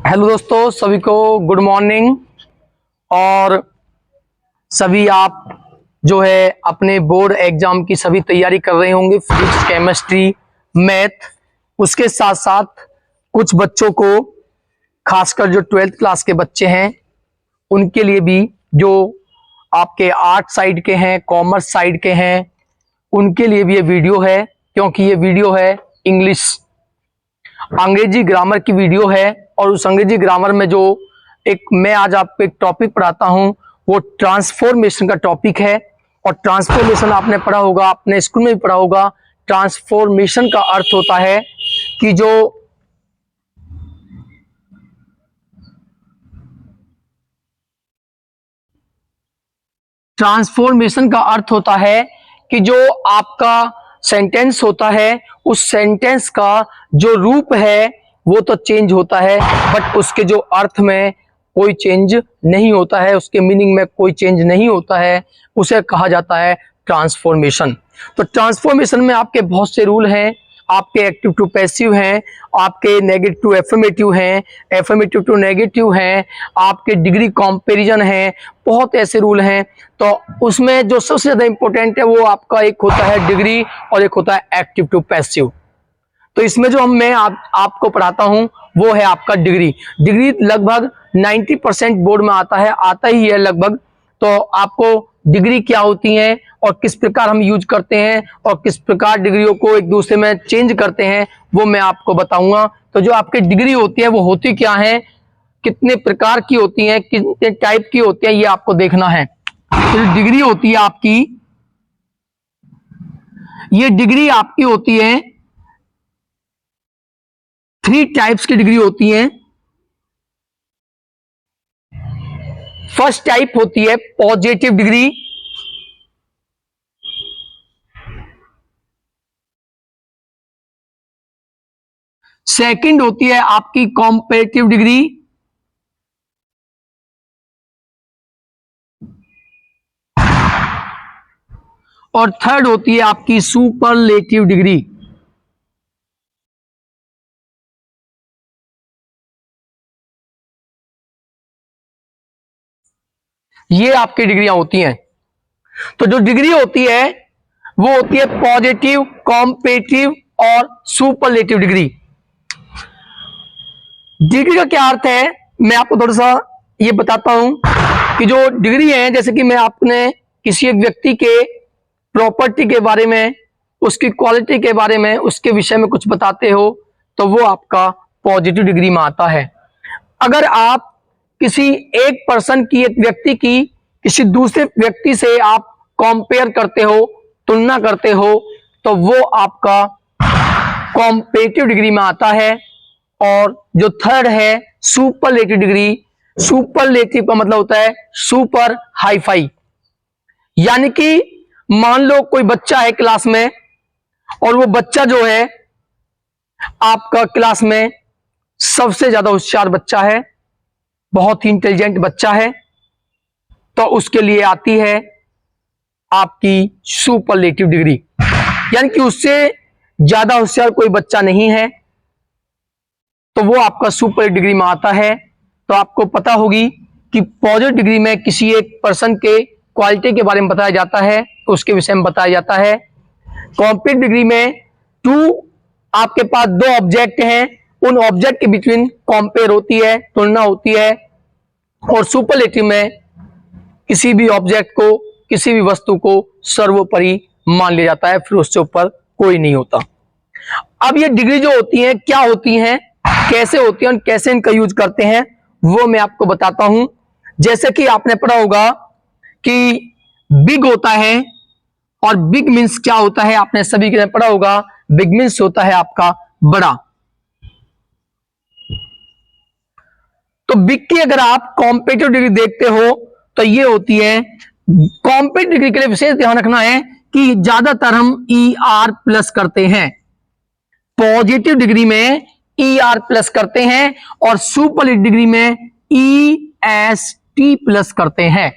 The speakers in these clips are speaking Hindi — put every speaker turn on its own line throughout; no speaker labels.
हेलो दोस्तों, सभी को गुड मॉर्निंग। और सभी आप जो है अपने बोर्ड एग्जाम की सभी तैयारी कर रहे होंगे, फिजिक्स, केमिस्ट्री, मैथ। उसके साथ साथ कुछ बच्चों को, खासकर जो 12th क्लास के बच्चे हैं उनके लिए भी, जो आपके आर्ट साइड के हैं, कॉमर्स साइड के हैं, उनके लिए भी ये वीडियो है। क्योंकि ये वीडियो है इंग्लिश, अंग्रेजी ग्रामर की वीडियो है। और उस अंग्रेजी ग्रामर में जो मैं आज आपको एक टॉपिक पढ़ाता हूं, वो ट्रांसफॉर्मेशन का टॉपिक है। और ट्रांसफॉर्मेशन आपने पढ़ा होगा, अपने स्कूल में भी पढ़ा होगा। ट्रांसफॉर्मेशन का अर्थ होता है कि ट्रांसफॉर्मेशन का अर्थ होता है कि जो आपका सेंटेंस होता है, उस सेंटेंस का जो रूप है वो तो चेंज होता है, बट उसके जो अर्थ में कोई चेंज नहीं होता है, उसके मीनिंग में कोई चेंज नहीं होता है। उसे कहा जाता है ट्रांसफॉर्मेशन। तो ट्रांसफॉर्मेशन में आपके बहुत से रूल हैं। आपके एक्टिव टू पैसिव हैं, आपके नेगेटिव टू एफर्मेटिव हैं, एफर्मेटिव टू नेगेटिव हैं, आपके डिग्री कंपैरिजन हैं। बहुत ऐसे रूल हैं। तो उसमें जो सबसे ज्यादा इंपॉर्टेंट है वो आपका एक होता है डिग्री और एक होता है एक्टिव टू पैसिव। तो इसमें जो मैं आपको पढ़ाता हूं वो है आपका डिग्री। डिग्री लगभग 90% बोर्ड में आता ही है लगभग। तो आपको डिग्री क्या होती है और किस प्रकार हम यूज करते हैं और किस प्रकार डिग्रियों को एक दूसरे में चेंज करते हैं, वो मैं आपको बताऊंगा। तो जो आपकी डिग्री होती है वो होती क्या है, कितने प्रकार की होती है, कितने टाइप की होती है, ये आपको देखना है। तो डिग्री होती है आपकी, ये डिग्री आपकी होती है, 3 टाइप्स की डिग्री होती है। फर्स्ट टाइप होती है पॉजिटिव डिग्री, सेकंड होती है आपकी कॉम्पैरेटिव डिग्री, और थर्ड होती है आपकी सुपरलेटिव डिग्री। ये आपकी डिग्रियां होती हैं। तो जो डिग्री होती है वो होती है पॉजिटिव, कॉम्पैरेटिव और सुपरलेटिव डिग्री। डिग्री का क्या अर्थ है, मैं आपको थोड़ा सा ये बताता हूं कि जो डिग्री है, जैसे कि मैं आपने किसी एक व्यक्ति के प्रॉपर्टी के बारे में, उसकी क्वालिटी के बारे में, उसके विषय में कुछ बताते हो, तो वो आपका पॉजिटिव डिग्री में आता है। अगर आप किसी एक पर्सन की, एक व्यक्ति की किसी दूसरे व्यक्ति से आप कंपेयर करते हो, तुलना करते हो, तो वो आपका कॉम्पैरेटिव डिग्री में आता है। और जो थर्ड है सुपरलेटिव डिग्री, सुपरलेटिव का मतलब होता है सुपर हाईफाई। यानी कि मान लो कोई बच्चा है क्लास में, और वो बच्चा जो है आपका क्लास में सबसे ज्यादा होशियार बच्चा है, बहुत ही इंटेलिजेंट बच्चा है, तो उसके लिए आती है आपकी सुपरलेटिव डिग्री। यानी कि उससे ज्यादा होशियार कोई बच्चा नहीं है, तो वो आपका सुपर डिग्री में आता है। तो आपको पता होगी कि पॉजिटिव डिग्री में किसी एक पर्सन के क्वालिटी के बारे में बताया जाता है, उसके विषय में बताया जाता है। कॉम्पैरेटिव डिग्री में आपके पास 2 ऑब्जेक्ट हैं, उन ऑब्जेक्ट के बिटवीन कंपेयर होती है, तुलना होती है। और सुपरलेटिव में किसी भी ऑब्जेक्ट को, किसी भी वस्तु को सर्वोपरि मान लिया जाता है, फिर उससे ऊपर कोई नहीं होता। अब ये डिग्री जो होती है क्या होती हैं, कैसे होती हैं और कैसे इनका यूज करते हैं, वो मैं आपको बताता हूं। जैसे कि आपने पढ़ा होगा कि बिग होता है, और बिग मीन्स क्या होता है, आपने सभी के पढ़ा होगा, बिग मीन्स होता है आपका बड़ा। तो बिग की अगर आप कॉम्पैरेटिव डिग्री देखते हो तो ये होती है, कॉम्पैरेटिव डिग्री के लिए विशेष ध्यान रखना है कि ज्यादातर हम ER प्लस करते हैं। पॉजिटिव डिग्री में ER प्लस करते हैं और सुपरलेटिव डिग्री में EST प्लस करते हैं।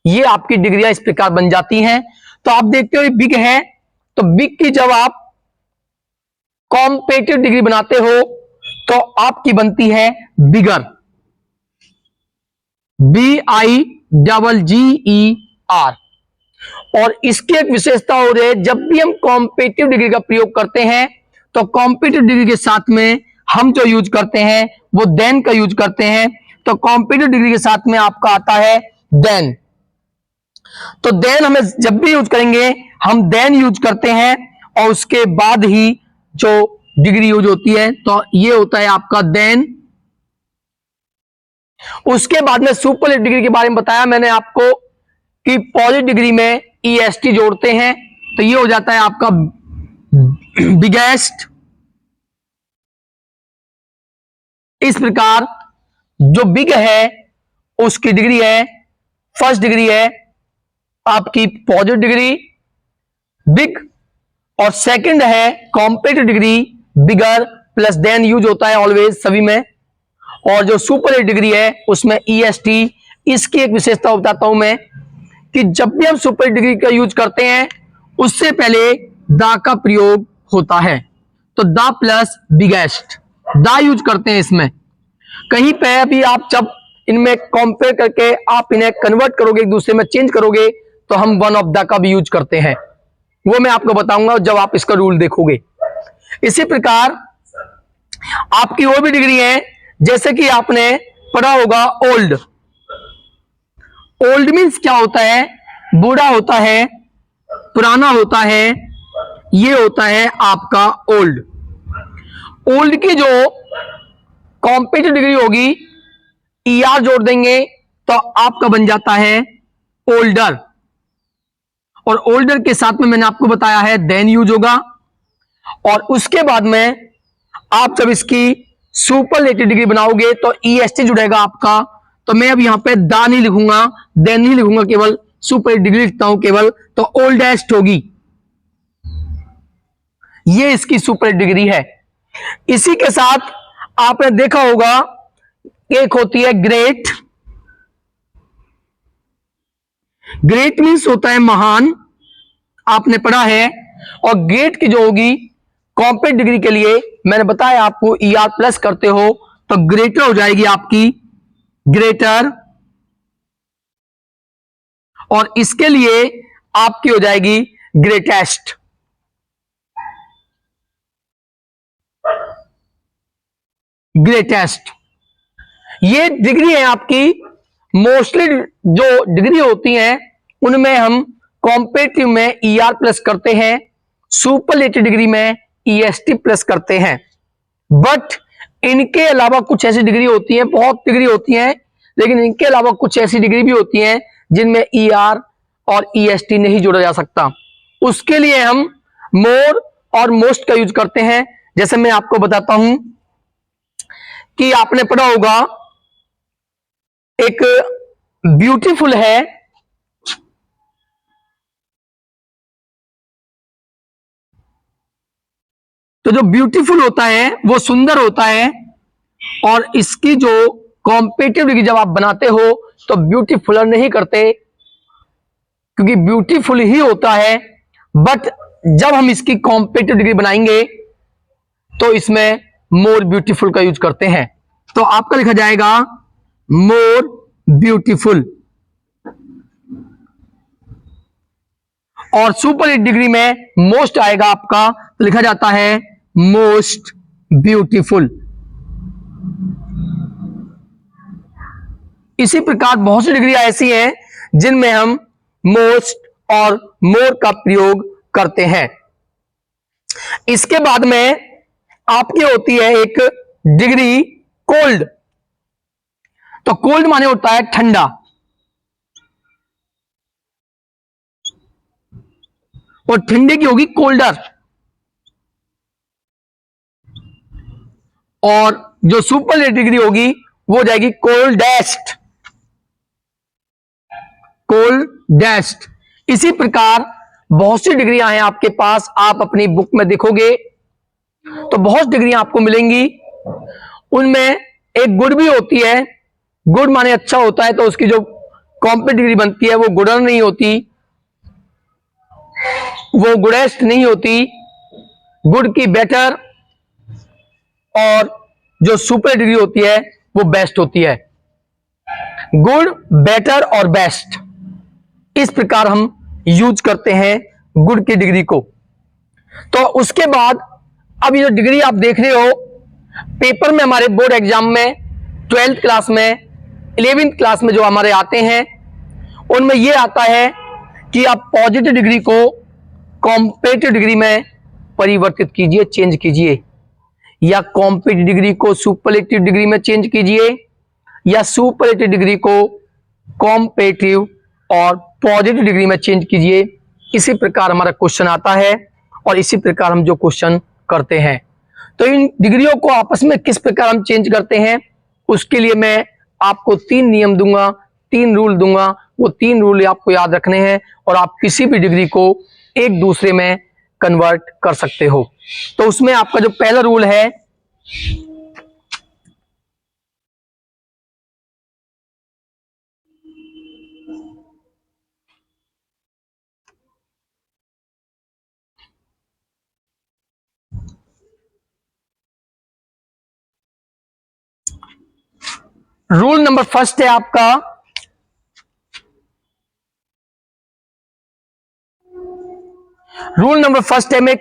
ये आपकी डिग्रियां इस प्रकार बन जाती हैं। तो आप देखते हो बिग है, तो बिग की जब आप कॉम्पैरेटिव डिग्री बनाते हो तो आपकी बनती है बिगर, BIGGER। और इसकी एक विशेषता हो रही है, जब भी हम कॉम्पिटिटिव डिग्री का प्रयोग करते हैं तो कॉम्पिटिटिव डिग्री के साथ में हम जो यूज करते हैं वो देन का यूज करते हैं। तो कॉम्पिटिटिव डिग्री के साथ में आपका आता है देन। तो देन हमें जब भी यूज करेंगे हम देन यूज करते हैं और उसके बाद ही जो डिग्री यूज होती है, तो ये होता है आपका देन। उसके बाद में सुपरलेटिव डिग्री के बारे में बताया मैंने आपको कि पॉजिटिव डिग्री में EST जोड़ते हैं, तो ये हो जाता है आपका बिगेस्ट। इस प्रकार जो बिग है उसकी डिग्री है, फर्स्ट डिग्री है आपकी पॉजिटिव डिग्री बिग, और सेकंड है कॉम्पिटिटिव डिग्री बिगर प्लस देन यूज होता है ऑलवेज सभी में। और जो सुपरलेटिव डिग्री है उसमें EST। इसकी एक विशेषता बताता हूं मैं कि जब भी हम सुपरलेटिव डिग्री का यूज करते हैं उससे पहले द का प्रयोग होता है, तो the plus biggest, the use करते हैं इसमें। कहीं पे अभी आप जब इनमें कंपेयर करके आप इन्हें कन्वर्ट करोगे, एक दूसरे में चेंज करोगे, तो हम वन ऑफ द का भी यूज करते हैं, वो मैं आपको बताऊंगा जब आप इसका रूल देखोगे। इसी प्रकार आपकी और भी डिग्री है, जैसे कि आपने पढ़ा होगा ओल्ड। ओल्ड मीन्स क्या होता है? बूढ़ा होता है, पुराना होता है, ये होता है आपका ओल्ड। ओल्ड की जो कॉम्पिटिटिव डिग्री होगी ER जोड़ देंगे तो आपका बन जाता है ओल्डर। और ओल्डर के साथ में मैंने आपको बताया है देन यूज होगा। और उसके बाद में आप जब इसकी सुपरलेटिव डिग्री बनाओगे तो EST जुड़ेगा आपका। तो मैं अब यहां पे दा नहीं लिखूंगा, देन नहीं लिखूंगा, केवल सुपरलेटिव डिग्री लिखता हूं केवल, तो ओल्डेस्ट होगी, ये इसकी सुपरलेटिव डिग्री है। इसी के साथ आपने देखा होगा एक होती है ग्रेट। ग्रेट मीन्स होता है महान, आपने पढ़ा है। और ग्रेट की जो होगी कॉम्पिटिटिव डिग्री के लिए मैंने बताया आपको ER प्लस करते हो तो ग्रेटर हो जाएगी आपकी ग्रेटर, और इसके लिए आपकी हो जाएगी ग्रेटेस्ट। ग्रेटेस्ट ये डिग्री है आपकी। मोस्टली जो डिग्री होती हैं उनमें हम कॉम्पिटिटिव में ER प्लस करते हैं, सुपरलेटिव डिग्री में EST प्लस करते हैं। बट इनके अलावा कुछ ऐसी डिग्री होती है, बहुत डिग्री होती हैं, लेकिन इनके अलावा कुछ ऐसी डिग्री भी होती हैं जिनमें ER और EST नहीं जोड़ा जा सकता। उसके लिए हम मोर और मोस्ट का यूज करते हैं। जैसे मैं आपको बताता हूं कि आपने पढ़ा होगा एक ब्यूटीफुल है, तो जो ब्यूटीफुल होता है वो सुंदर होता है। और इसकी जो कॉम्पिटिटिव डिग्री जब आप बनाते हो तो ब्यूटीफुलर नहीं करते, क्योंकि ब्यूटीफुल ही होता है। बट जब हम इसकी कॉम्पिटिटिव डिग्री बनाएंगे तो इसमें मोर ब्यूटीफुल का यूज करते हैं। तो आपका लिखा जाएगा मोर ब्यूटीफुल। और सुपरलेटिव डिग्री में मोस्ट आएगा आपका, तो लिखा जाता है मोस्ट ब्यूटीफुल। इसी प्रकार बहुत सी डिग्री ऐसी हैं जिनमें हम मोस्ट और मोर का प्रयोग करते हैं। इसके बाद में आपकी होती है एक डिग्री कोल्ड। तो कोल्ड माने होता है ठंडा, और ठंडे की होगी कोल्डर। और जो सुपरलेटिव डिग्री होगी वो हो जाएगी कोल्डेस्ट। कोल्डेस्ट। इसी प्रकार बहुत सी डिग्रियां हैं आपके पास, आप अपनी बुक में देखोगे तो बहुत डिग्रियां आपको मिलेंगी। उनमें एक गुड भी होती है। गुड माने अच्छा होता है, तो उसकी जो कॉम्पिटिटिव डिग्री बनती है वो गुडर नहीं होती, वो गुडेस्ट नहीं होती, गुड की बेटर और जो सुपर डिग्री होती है वो बेस्ट होती है। गुड, बेटर और बेस्ट, इस प्रकार हम यूज करते हैं गुड की डिग्री को। तो उसके बाद अब ये जो डिग्री आप देख रहे हो, पेपर में हमारे बोर्ड एग्जाम में 12th क्लास में, 11th क्लास में जो हमारे आते हैं उनमें ये आता है कि आप पॉजिटिव डिग्री को कॉम्पेटिव डिग्री में परिवर्तित कीजिए, चेंज कीजिए, या कॉम्पेटिव डिग्री को सुपरलेटिव डिग्री में चेंज कीजिए, या सुपरलेटिव डिग्री को कॉम्पेटिव और पॉजिटिव डिग्री में चेंज कीजिए। इसी प्रकार हमारा क्वेश्चन आता है और इसी प्रकार हम जो क्वेश्चन करते हैं। तो इन डिग्रियों को आपस में किस प्रकार हम चेंज करते हैं, उसके लिए मैं आपको 3 नियम दूंगा, 3 रूल दूंगा। वो 3 रूल आपको याद रखने हैं और आप किसी भी डिग्री को एक दूसरे में कन्वर्ट कर सकते हो। तो उसमें आपका जो पहला रूल है, रूल नंबर फर्स्ट है आपका, रूल नंबर फर्स्ट है, मैं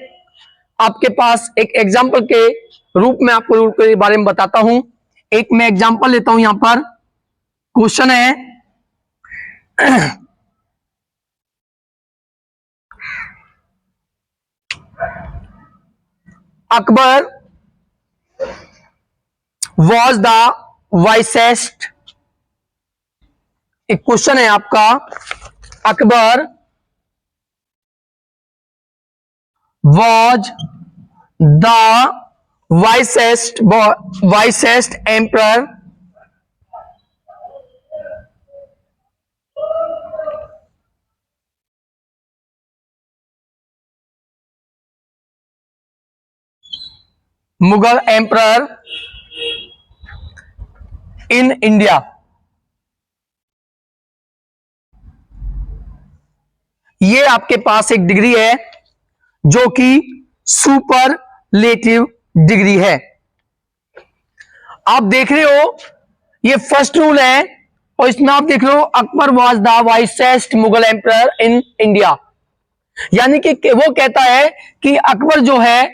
आपके पास एक एग्जांपल के रूप में आपको रूल के बारे में बताता हूं। एक मैं एग्जांपल लेता हूं, यहां पर क्वेश्चन है अकबर वॉज द वाइसेस्ट, एक क्वेश्चन है आपका, Akbar was the wisest emperor Mughal emperor in India. ये आपके पास एक डिग्री है जो कि सुपरलेटिव डिग्री है। आप देख रहे हो ये फर्स्ट रूल है और इसमें आप देख रहे हो Akbar was the wisest Mughal emperor in India, यानी कि वो कहता है कि अकबर जो है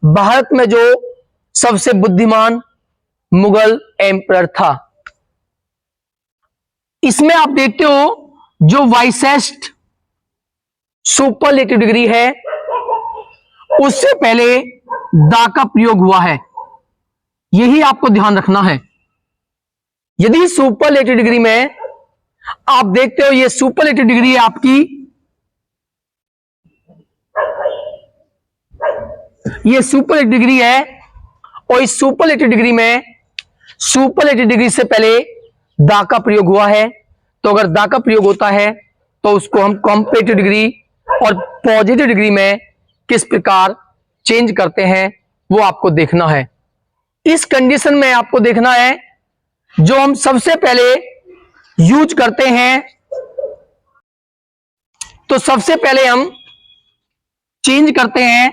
भारत में जो सबसे बुद्धिमान मुगल एम्परर था। इसमें आप देखते हो जो वाइसेस्ट सुपरलेटिव डिग्री है उससे पहले दा का प्रयोग हुआ है, यही आपको ध्यान रखना है। यदि सुपरलेटिव डिग्री में आप देखते हो ये सुपरलेटिव डिग्री है आपकी, ये सुपरलेटिव डिग्री है और इस सुपरलेटिव डिग्री में सुपरलेटिव डिग्री से पहले दा का प्रयोग हुआ है। तो अगर दा का प्रयोग होता है तो उसको हम कॉम्पेटिव डिग्री और पॉजिटिव डिग्री में किस प्रकार चेंज करते हैं वो आपको देखना है। इस कंडीशन में आपको देखना है जो हम सबसे पहले यूज करते हैं, तो सबसे पहले हम चेंज करते हैं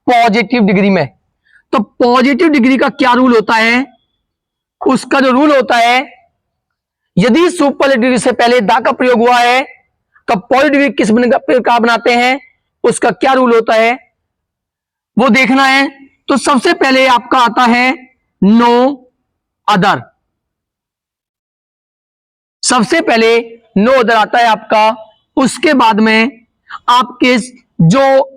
पॉजिटिव डिग्री में। तो पॉजिटिव डिग्री का क्या रूल होता है, उसका जो रूल होता है, यदि सुपरलेटिव डिग्री से पहले दा का प्रयोग हुआ है तो पॉजिटिव डिग्री किस प्रकार बनाते हैं, उसका क्या रूल होता है वो देखना है। तो सबसे पहले आपका आता है नो अदर, सबसे पहले नो अदर आता है आपका। उसके बाद में आपके जो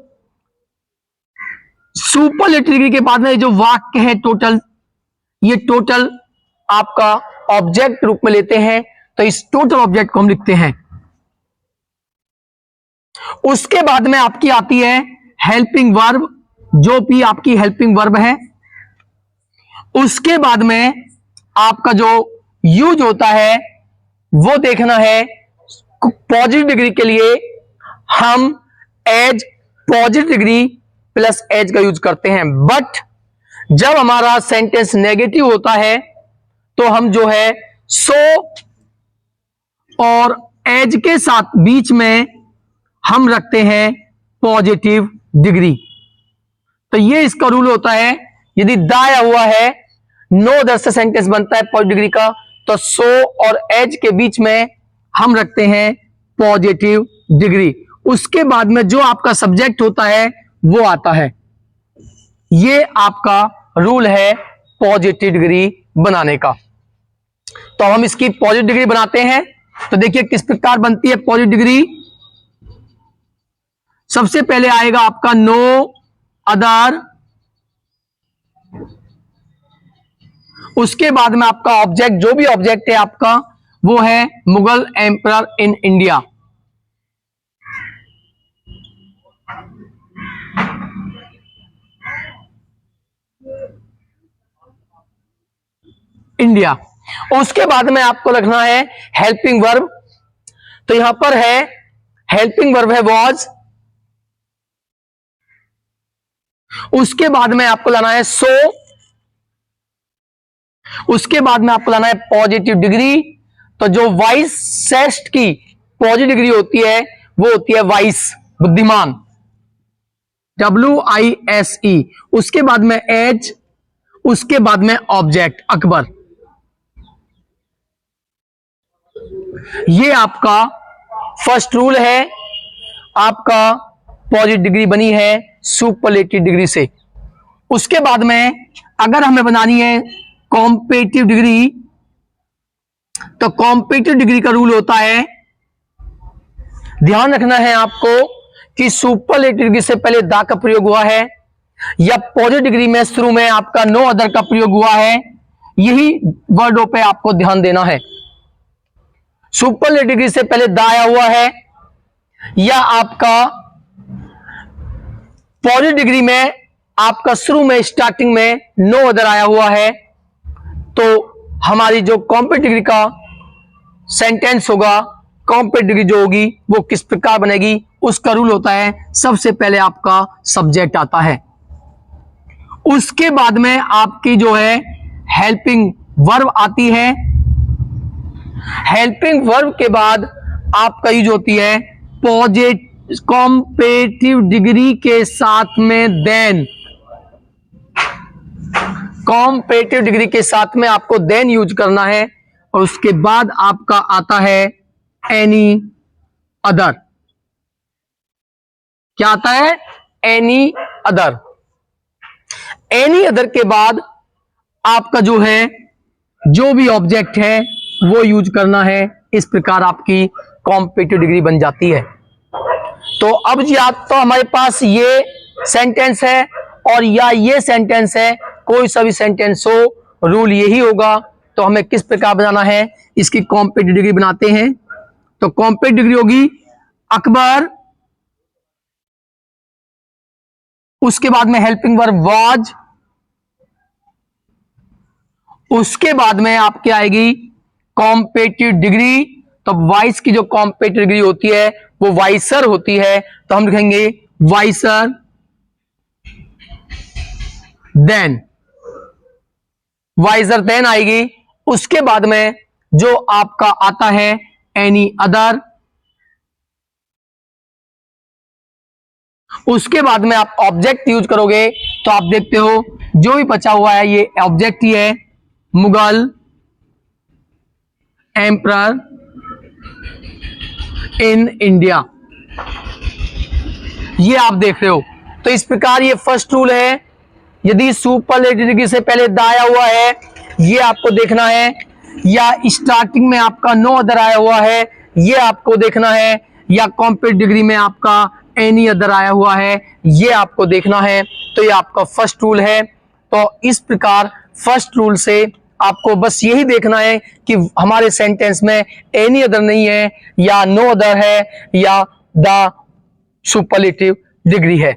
सुपरलेटिव डिग्री के बाद में जो वाक्य है टोटल, ये टोटल आपका ऑब्जेक्ट रूप में लेते हैं, तो इस टोटल ऑब्जेक्ट को हम लिखते हैं। उसके बाद में आपकी आती है हेल्पिंग वर्ब, जो भी आपकी हेल्पिंग वर्ब है। उसके बाद में आपका जो यूज होता है वो देखना है। पॉजिटिव डिग्री के लिए हम as positive degree plus as का यूज करते हैं, बट जब हमारा सेंटेंस नेगेटिव होता है तो हम जो है सो और एज के साथ बीच में हम रखते हैं पॉजिटिव डिग्री। तो ये इसका रूल होता है। यदि दा आया हुआ है नो अदर से सेंटेंस बनता है पॉजिटिव डिग्री का, तो सो और एज के बीच में हम रखते हैं पॉजिटिव डिग्री। उसके बाद में जो आपका सब्जेक्ट होता है वो आता है। ये आपका रूल है पॉजिटिव डिग्री बनाने का। तो हम इसकी पॉजिटिव डिग्री बनाते हैं। तो देखिए किस प्रकार बनती है पॉजिटिव डिग्री। सबसे पहले आएगा आपका नो अदर, उसके बाद में आपका ऑब्जेक्ट, जो भी ऑब्जेक्ट है आपका वो है Mughal emperor in India. India. उसके बाद में आपको रखना है हेल्पिंग वर्ब। तो यहां पर है हेल्पिंग वर्ब है वॉज। उसके बाद में आपको लाना है सो। उसके बाद में आपको लाना है पॉजिटिव डिग्री। तो जो वाइस सेस्ट की पॉजिटिव डिग्री होती है वो होती है वाइस, बुद्धिमान, WISE। उसके बाद में एज, उसके बाद में ऑब्जेक्ट अकबर। ये आपका फर्स्ट रूल है। आपका पॉजिटिव डिग्री बनी है सुपरलेटिव डिग्री से। उसके बाद में अगर हमें बनानी है कॉम्पेटिटिव डिग्री, तो कॉम्पेटिटिव डिग्री का रूल होता है, ध्यान रखना है आपको कि सुपरलेटिव डिग्री से पहले दा का प्रयोग हुआ है या पॉजिटिव डिग्री में शुरू में आपका नो अदर का प्रयोग हुआ है। यही वर्डों पे आपको ध्यान देना है। सुपरलेटिव डिग्री से पहले दा आया हुआ है या आपका पॉजिटिव डिग्री में आपका शुरू में स्टार्टिंग में नो अदर आया हुआ है, तो हमारी जो कॉम्पेटिटिव डिग्री का सेंटेंस होगा, कॉम्पेटिटिव डिग्री जो होगी वो किस प्रकार बनेगी, उसका रूल होता है सबसे पहले आपका सब्जेक्ट आता है। उसके बाद में आपकी जो है हेल्पिंग वर्ब आती है। हेल्पिंग वर्ब के बाद आपका यूज होती है पॉजिटिव कॉम्पेटिटिव डिग्री के साथ में देन। कॉम्पेटिटिव डिग्री के साथ में आपको देन यूज करना है। और उसके बाद आपका आता है एनी अदर। क्या आता है? Any other. एनी अदर के बाद आपका जो है जो भी ऑब्जेक्ट है वो यूज करना है। इस प्रकार आपकी कॉम्पेटिटिव डिग्री बन जाती है। तो अब या तो हमारे पास ये सेंटेंस है और या ये सेंटेंस है, कोई सा भी सेंटेंस हो, रूल यही होगा। तो हमें किस प्रकार बनाना है, इसकी कॉम्पेटिटिव डिग्री बनाते हैं। तो कॉम्पेटिटिव डिग्री होगी अकबर, उसके बाद में हेल्पिंग वर्ब वाज, उसके बाद में आपकी आएगी कॉम्पेटिटिव डिग्री। तो वाइस की जो कॉम्पेटिटिव डिग्री होती है वो वाइसर होती है, तो हम लिखेंगे वाइसर देन, वाइसर देन आएगी। उसके बाद में जो आपका आता है एनी अदर। उसके बाद में आप ऑब्जेक्ट यूज करोगे, तो आप देखते हो जो भी बचा हुआ है ये ऑब्जेक्ट ही है, मुगल एम्परर इन इंडिया। ये आप देख रहे हो। तो इस प्रकार ये फर्स्ट रूल है। यदि सुपरलेटिव डिग्री से पहले द आया हुआ है ये आपको देखना है, या स्टार्टिंग में आपका नो अदर आया हुआ है ये आपको देखना है, या कॉम्पेटिटिव डिग्री में आपका एनी अदर आया हुआ है ये आपको देखना है। तो ये आपका फर्स्ट रूल है। तो इस प्रकार फर्स्ट रूल से आपको बस यही देखना है कि हमारे सेंटेंस में एनी अदर नहीं है, या नो अदर है, या द सुपरलेटिव डिग्री है।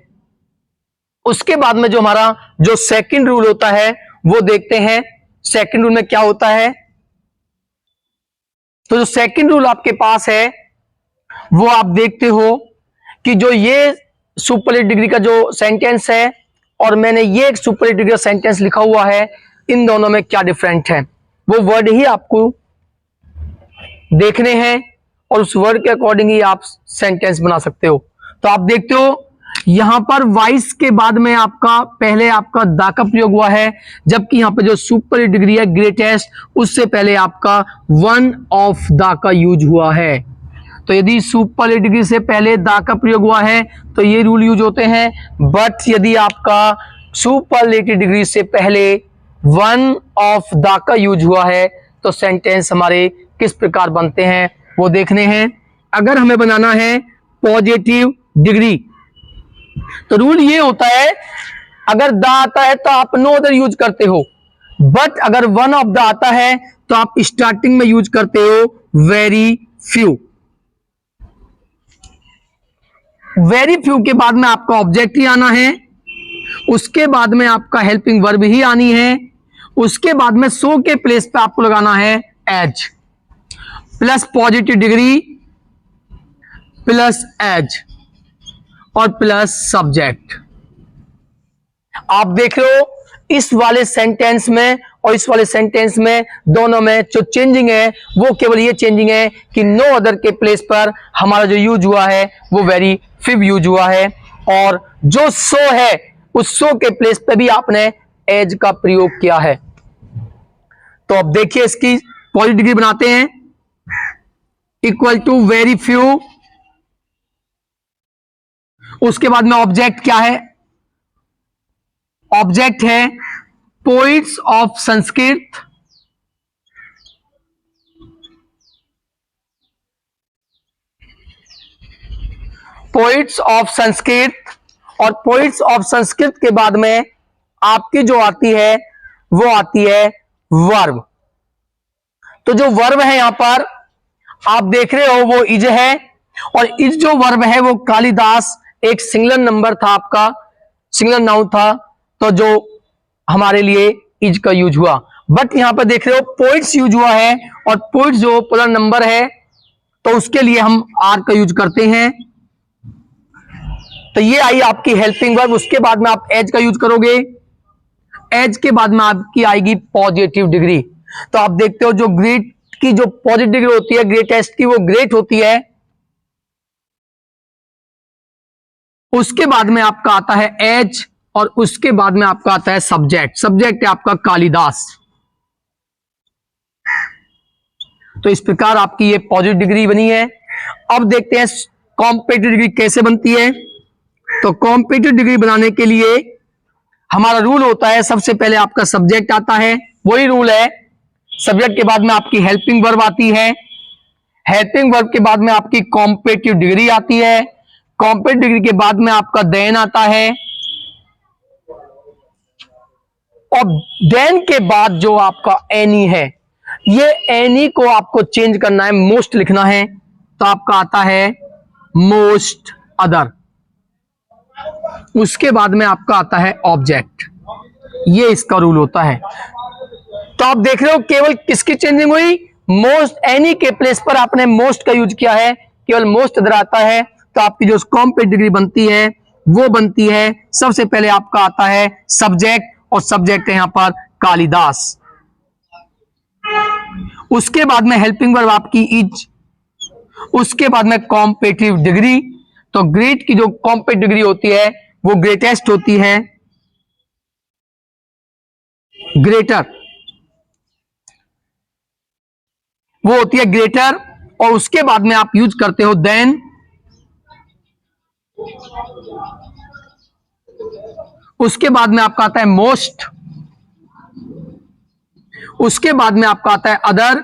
उसके बाद में जो हमारा जो सेकंड रूल होता है वो देखते हैं। सेकंड रूल में क्या होता है? तो जो सेकंड रूल आपके पास है वो आप देखते हो कि जो ये सुपरलेटिव डिग्री का जो सेंटेंस है और मैंने ये एक सुपरलेटिव डिग्री का सेंटेंस लिखा हुआ है, इन दोनों में क्या डिफरेंट है वो वर्ड ही आपको देखने हैं और उस वर्ड के अकॉर्डिंग ही आप सेंटेंस बना सकते हो। तो आप देखते हो यहां पर वाइस के बाद में आपका पहले आपका दा का प्रयोग हुआ है, जबकि यहां पे जो सुपर डिग्री है ग्रेटेस्ट, उससे पहले आपका वन ऑफ दा का यूज हुआ है। तो यदि सुपर डिग्री से पहले दा का प्रयोग हुआ है तो ये रूल यूज होते हैं, बट यदि आपका सुपरलेटिव डिग्री से पहले वन ऑफ दा का यूज हुआ है तो सेंटेंस हमारे किस प्रकार बनते हैं वो देखने हैं। अगर हमें बनाना है पॉजिटिव डिग्री तो रूल ये होता है, अगर दा आता है तो आप नो अदर यूज करते हो, बट अगर वन ऑफ द आता है तो आप स्टार्टिंग में यूज करते हो वेरी फ्यू। वेरी फ्यू के बाद में आपका ऑब्जेक्ट ही आना है, उसके बाद में आपका हेल्पिंग वर्ब ही आनी है, उसके बाद में सो के प्लेस पे आपको लगाना है as, plus positive degree plus as और प्लस सब्जेक्ट। आप देख रहे हो इस वाले सेंटेंस में और इस वाले सेंटेंस में दोनों में जो चेंजिंग है वो केवल ये चेंजिंग है कि नो अदर के प्लेस पर हमारा जो यूज हुआ है वो वेरी फिव यूज हुआ है, और जो सो है उस सो के प्लेस पे भी आपने एज का प्रयोग किया है। तो अब देखिए इसकी पॉजिटिव डिग्री बनाते हैं, इक्वल टू वेरी फ्यू, उसके बाद में ऑब्जेक्ट क्या है, ऑब्जेक्ट है poets of Sanskrit, poets of Sanskrit, और पोइट्स ऑफ संस्कृत के बाद में आपकी जो आती है वो आती है वर्ब। तो जो वर्ब है यहां पर आप देख रहे हो वो इज है, और इज जो वर्ब है वो कालिदास एक सिंगुलर नंबर था, आपका सिंगुलर नाउन था, तो जो हमारे लिए इज का यूज हुआ। बट यहां पर देख रहे हो पोइट्स यूज हुआ है, और पोइट्स जो पूरा नंबर है तो उसके लिए हम आर का यूज करते हैं। तो ये आई आपकी हेल्पिंग वर्ब, उसके बाद में आप एज का यूज करोगे, एज के बाद में आपकी आएगी पॉजिटिव डिग्री। तो आप देखते हो जो ग्रेट की जो पॉजिटिव डिग्री होती है ग्रेटेस्ट की वो ग्रेट होती है, उसके बाद में आपका आता है एज, और उसके बाद में आपका आता है सब्जेक्ट। सब्जेक्ट है आपका कालिदास। तो इस प्रकार आपकी ये पॉजिटिव डिग्री बनी है। अब देखते हैं कॉम्पिटिटिव डिग्री कैसे बनती है। तो कॉम्पिटिटिव डिग्री बनाने के लिए हमारा रूल होता है, सबसे पहले आपका सब्जेक्ट आता है, वही रूल है, सब्जेक्ट के बाद में आपकी हेल्पिंग वर्ब आती है, हेल्पिंग वर्ब के बाद में आपकी कॉम्पिटिटिव डिग्री आती है, कॉम्पिटिटिव डिग्री के बाद में आपका देन आता है, और देन के बाद जो आपका एनी है, ये एनी को आपको चेंज करना है, मोस्ट लिखना है, तो आपका आता है मोस्ट अदर। उसके बाद में आपका आता है ऑब्जेक्ट, ये इसका रूल होता है। तो आप देख रहे हो केवल किसकी चेंजिंग हुई, मोस्ट, एनी के प्लेस पर आपने मोस्ट का यूज किया है, केवल मोस्ट अदर आता है। तो आपकी जो कॉम्पिटिटिव डिग्री बनती है वो बनती है, सबसे पहले आपका आता है सब्जेक्ट, और सब्जेक्ट है यहां पर कालिदास, उसके बाद में हेल्पिंग वर्ब आपकी इज, उसके बाद में कॉम्पिटिटिव डिग्री। तो ग्रेट की जो कॉम्पिटिटिव डिग्री होती है वो ग्रेटेस्ट होती है, ग्रेटर, वो होती है ग्रेटर, और उसके बाद में आप यूज करते हो देन, उसके बाद में आपका आता है मोस्ट, उसके बाद में आपका आता है अदर,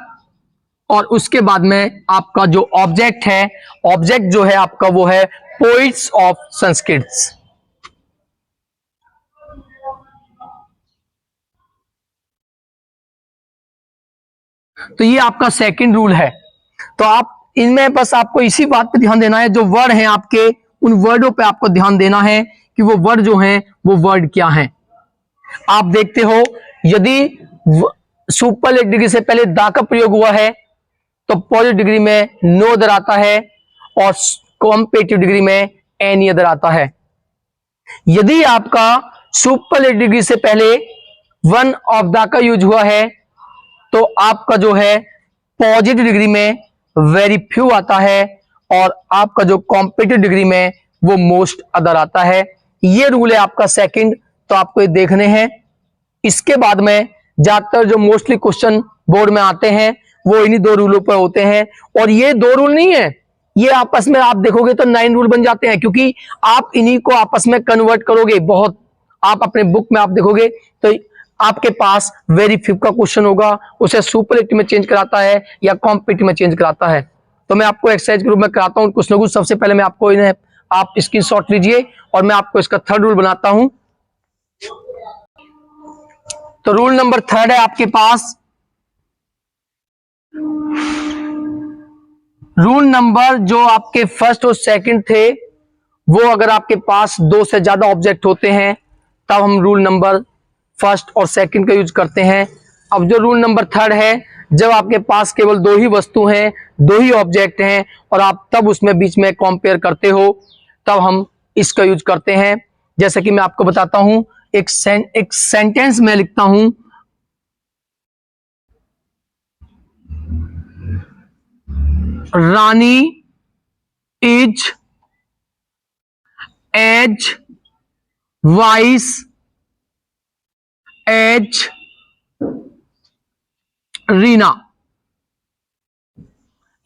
और उसके बाद में आपका जो ऑब्जेक्ट है, ऑब्जेक्ट जो है आपका वो है पोइट्स ऑफ संस्कृत। तो ये आपका सेकंड रूल है। तो आप इनमें बस आपको इसी बात पे ध्यान देना है, जो वर्ड हैं आपके उन वर्डों पे आपको ध्यान देना है कि वो वर्ड जो हैं वो वर्ड क्या हैं। आप देखते हो यदि सुपरलेटिव डिग्री से पहले दा का प्रयोग हुआ है तो पॉजिटिव डिग्री में नो अदर आता है, और कॉम्पिटिटिव डिग्री में एनी अदर आता है। यदि आपका सुपरलेटिव डिग्री से पहले वन ऑफ दा का यूज हुआ है तो आपका जो है पॉजिटिव डिग्री में वेरी फ्यू आता है, और आपका जो कॉम्पिटिटिव डिग्री में वो मोस्ट अदर आता है। ये रूल है आपका सेकंड, तो आपको ये देखने हैं। इसके बाद में ज्यादातर जो मोस्टली क्वेश्चन बोर्ड में आते हैं वो इन्हीं दो रूलों पर होते हैं। और ये दो रूल नहीं है, ये आपस में आप देखोगे तो 9 रूल बन जाते हैं, क्योंकि आप इन्हीं को आपस में कन्वर्ट करोगे। बहुत आप अपने बुक में आप देखोगे तो आपके पास वेरी फ्यू का क्वेश्चन होगा, उसे सुपरलेटिव में चेंज कराता है या कॉम्पिटिटिव में चेंज कराता है। तो मैं आपको एक्सरसाइज के रूप में कराता हूं कुछ ना कुछ। सबसे पहले मैं आपको इन्हें आप स्क्रीनशॉट लीजिए और मैं आपको इसका थर्ड रूल बनाता हूं। तो रूल नंबर थर्ड है आपके पास, रूल नंबर जो आपके फर्स्ट और सेकंड थे वो अगर आपके पास 2 से ज्यादा ऑब्जेक्ट होते हैं तब हम रूल नंबर फर्स्ट और सेकंड का यूज करते हैं। अब जो रूल नंबर थर्ड है, जब आपके पास केवल 2 ही वस्तु हैं, 2 ही ऑब्जेक्ट हैं और आप तब उसमें बीच में कंपेयर करते हो, तब हम इसका यूज करते हैं। जैसे कि मैं आपको बताता हूं, एक सेंटेंस में लिखता हूं, Rani is as wise as Reena.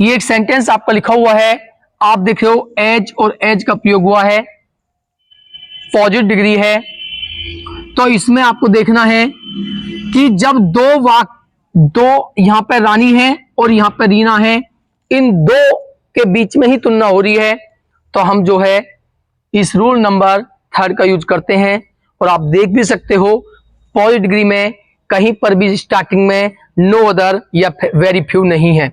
ये एक सेंटेंस आपका लिखा हुआ है, आप देख रहे हो एज और एज का प्रयोग हुआ है, पॉजिटिव डिग्री है। तो इसमें आपको देखना है कि जब दो यहां पर रानी है और यहां पर रीना है, इन दो के बीच में ही तुलना हो रही है, तो हम जो है इस रूल नंबर थर्ड का यूज करते हैं। और आप देख भी सकते हो पॉजिटिव डिग्री में कहीं पर भी स्टार्टिंग में नो अदर या वेरी फ्यू नहीं है।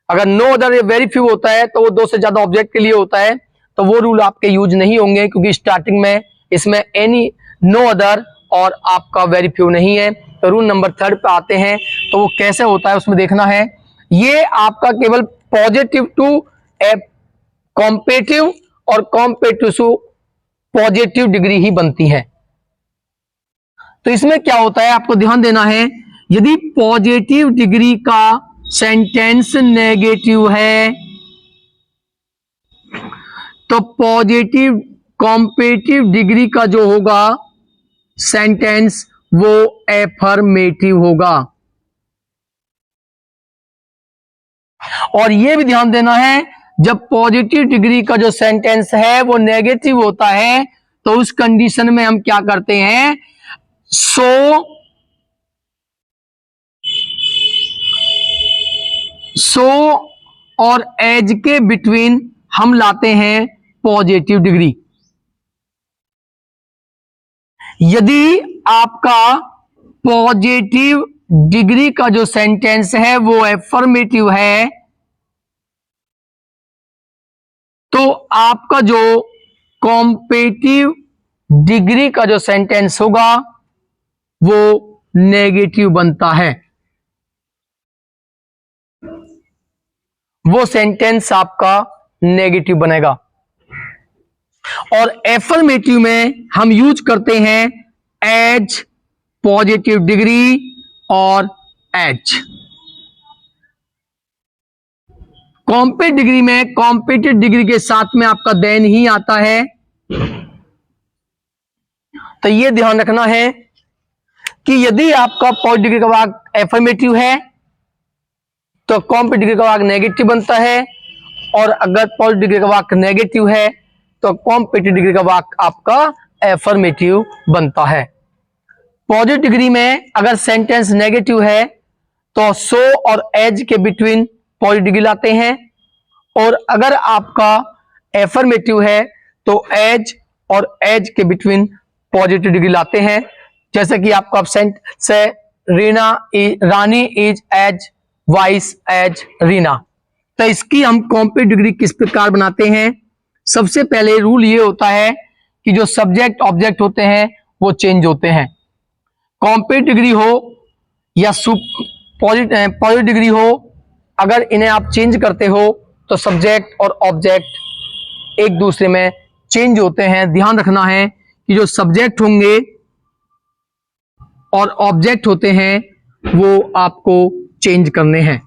अगर नो अदर या वेरी फ्यू होता है तो वो 2 से ज्यादा ऑब्जेक्ट के लिए होता है, तो वो रूल आपके यूज नहीं होंगे, क्योंकि स्टार्टिंग में इसमें एनी नो अदर और आपका वेरी फ्यू नहीं है। तो रूल नंबर थर्ड पे आते हैं, तो वो कैसे होता है उसमें देखना है। ये आपका केवल पॉजिटिव टू कॉम्पेटिव और कॉम्पेटिव टू पॉजिटिव डिग्री ही बनती है। तो इसमें क्या होता है आपको ध्यान देना है, यदि पॉजिटिव डिग्री का सेंटेंस नेगेटिव है तो पॉजिटिव कॉम्पेटिव डिग्री का जो होगा सेंटेंस वो एफर्मेटिव होगा। और यह भी ध्यान देना है, जब पॉजिटिव डिग्री का जो सेंटेंस है वो नेगेटिव होता है तो उस कंडीशन में हम क्या करते हैं, सो और एज के बिटवीन हम लाते हैं पॉजिटिव डिग्री। यदि आपका पॉजिटिव डिग्री का जो सेंटेंस है वो एफर्मेटिव है तो आपका जो कॉम्पेटिव डिग्री का जो सेंटेंस होगा वो नेगेटिव बनता है। वो सेंटेंस आपका नेगेटिव बनेगा। और एफर्मेटिव में हम यूज करते हैं एज, पॉजिटिव डिग्री और एच। कॉम्पेटिव डिग्री में कॉम्पेटिव डिग्री के साथ में आपका देन ही आता है। तो यह ध्यान रखना है कि यदि आपका पॉजिटिव डिग्री का भाग एफर्मेटिव है तो कॉम्पेटिव डिग्री का भाग नेगेटिव बनता है, और अगर पॉजिटिव डिग्री का भाग नेगेटिव है तो कॉम्पेटिव डिग्री का भाग आपका एफर्मेटिव बनता है। पॉजिटिव डिग्री में अगर सेंटेंस नेगेटिव है तो सो और एज के बिटवीन पॉजिटिव डिग्री लाते हैं, और अगर आपका एफर्मेटिव है तो एज और एज के बिटवीन पॉजिटिव डिग्री लाते हैं। जैसे कि आपका सेंट से Rani is as wise as Reena. तो इसकी हम कॉम्पेटिव डिग्री किस प्रकार बनाते हैं, सबसे पहले रूल ये होता है कि जो सब्जेक्ट ऑब्जेक्ट होते हैं वो चेंज होते हैं। कॉम्पेटिव डिग्री हो या पॉजिटिव डिग्री हो, अगर इन्हें आप चेंज करते हो तो सब्जेक्ट और ऑब्जेक्ट एक दूसरे में चेंज होते हैं। ध्यान रखना है कि जो सब्जेक्ट होंगे और ऑब्जेक्ट होते हैं वो आपको चेंज करने हैं।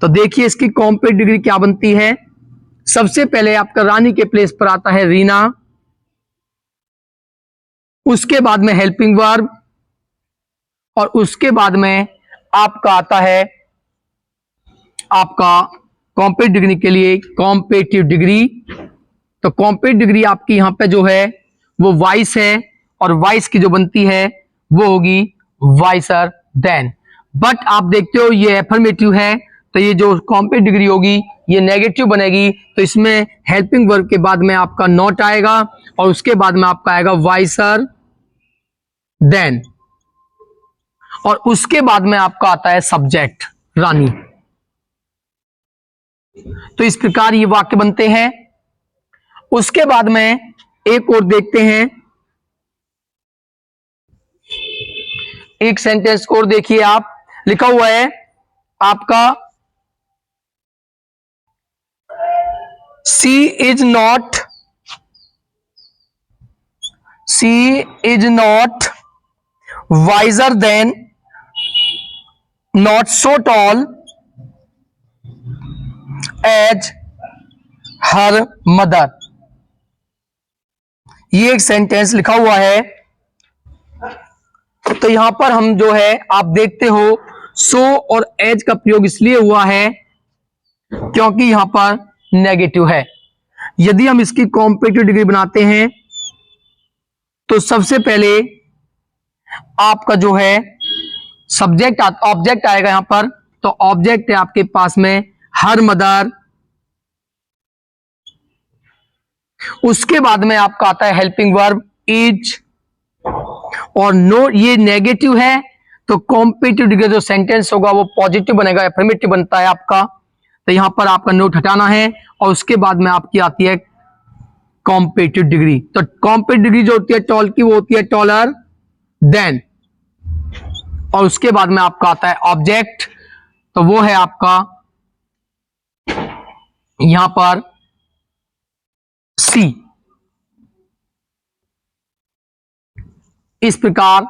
तो देखिए इसकी कॉम्पेटिव डिग्री क्या बनती है। सबसे पहले आपका रानी के प्लेस पर आता है रीना, उसके बाद में हेल्पिंग वर्ब, और उसके बाद में आपका आता है आपका कॉम्पेटिव डिग्री के लिए कॉम्पेटिव डिग्री। तो कॉम्पेटिव डिग्री आपकी यहां पे जो है वो वाइस है, और वाइस की जो बनती है वो होगी वाइसर देन। बट आप देखते हो ये एफर्मेटिव है, तो ये जो कॉम्पेटिव डिग्री होगी ये नेगेटिव बनेगी, तो इसमें हेल्पिंग वर्ब के बाद में आपका नॉट आएगा, और उसके बाद में आपका आएगा वाइसर देन, और उसके बाद में आपका आता है सब्जेक्ट रानी। तो इस प्रकार ये वाक्य बनते हैं। उसके बाद में एक और देखते हैं, एक सेंटेंस और देखिए आप, लिखा हुआ है आपका she is not wiser than not so tall as her mother. ये एक सेंटेंस लिखा हुआ है। तो यहां पर हम जो है आप देखते हो सो और एज का प्रयोग इसलिए हुआ है क्योंकि यहां पर नेगेटिव है। यदि हम इसकी कॉम्पेटिटिव डिग्री बनाते हैं तो सबसे पहले आपका जो है सब्जेक्ट ऑब्जेक्ट आएगा यहां पर, तो ऑब्जेक्ट है आपके पास में हर मदर, उसके बाद में आपका आता है हेल्पिंग वर्ब इज, और नो ये नेगेटिव है, तो कॉम्पेटिटिव डिग्री जो सेंटेंस होगा वो पॉजिटिव बनेगा, एफर्मेटिव बनता है आपका। तो यहां पर आपका नोट हटाना है, और उसके बाद में आपकी आती है कॉम्पेटिटिव डिग्री। तो कॉम्पेटिटिव डिग्री जो होती है टॉल की वो होती है टॉलर देन, और उसके बाद में आपका आता है ऑब्जेक्ट, तो वो है आपका यहां पर सी। इस प्रकार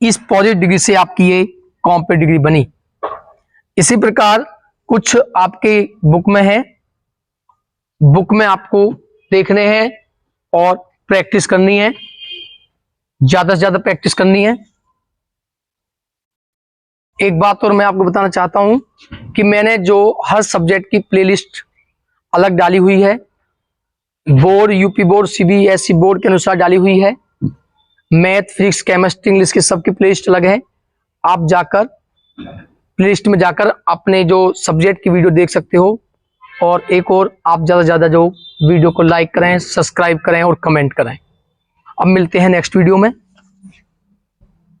इस पॉजिटिव डिग्री से आपकी ये कॉम्पेटिटिव डिग्री बनी। इसी प्रकार कुछ आपके बुक में है, बुक में आपको देखने हैं और प्रैक्टिस करनी है, ज्यादा से ज्यादा प्रैक्टिस करनी है। एक बात और मैं आपको बताना चाहता हूं कि मैंने जो हर सब्जेक्ट की प्लेलिस्ट अलग डाली हुई है, board, UP board, CBSE board के अनुसार डाली हुई है। मैथ, फिजिक्स, केमिस्ट्री, इंग्लिश की सबकी प्लेलिस्ट अलग है। आप जाकर प्लेलिस्ट में जाकर अपने जो सब्जेक्ट की वीडियो देख सकते हो। और एक और आप ज़्यादा से ज़्यादा जो वीडियो को लाइक करें, सब्सक्राइब करें और कमेंट करें। अब मिलते हैं नेक्स्ट वीडियो में।